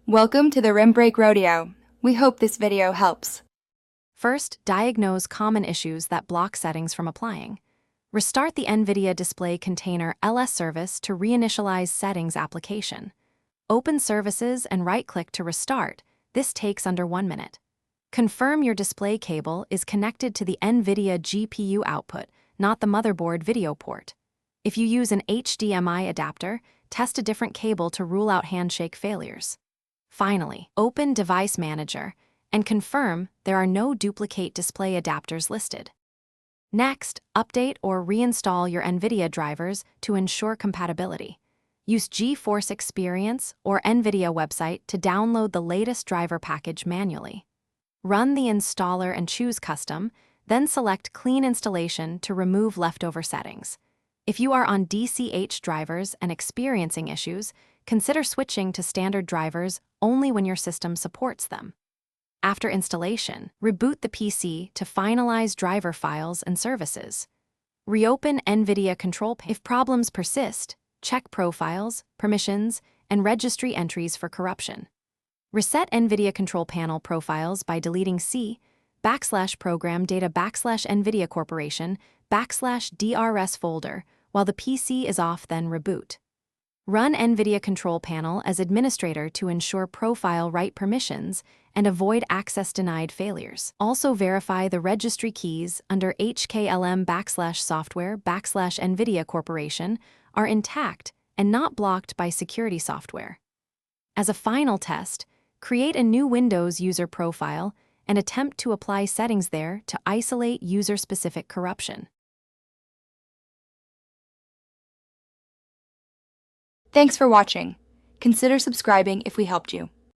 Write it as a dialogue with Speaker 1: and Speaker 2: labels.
Speaker 1: Welcome to the Rim Break Rodeo. We hope this video helps.
Speaker 2: First, diagnose common issues that block settings from applying. Restart the Nvidia Display Container LS service to reinitialize settings application. Open Services and right-click to restart. This takes under 1 minute. Confirm your display cable is connected to the Nvidia GPU output, not the motherboard video port. If you use an HDMI adapter, test a different cable to rule out handshake failures. Finally, open Device Manager and confirm there are no duplicate display adapters listed. Next, update or reinstall your Nvidia drivers to ensure compatibility. Use GeForce Experience or Nvidia website to download the latest driver package manually. Run the installer and choose Custom, then select Clean Installation to remove leftover settings. If you are on DCH drivers and experiencing issues, consider switching to standard drivers only when your system supports them. After installation, reboot the PC to finalize driver files and services. Reopen Nvidia Control Panel. If problems persist, check profiles, permissions, and registry entries for corruption. Reset Nvidia Control Panel profiles by deleting C/program data/Nvidia Corporation /DRS folder while the PC is off, then reboot. Run Nvidia Control Panel as administrator to ensure profile right permissions and avoid access denied failures. Also verify the registry keys under HKLM/software/Nvidia Corporation are intact and not blocked by security software. As a final test, create a new Windows user profile and attempt to apply settings there to isolate user-specific corruption.
Speaker 1: Thanks for watching. Consider subscribing if we helped you.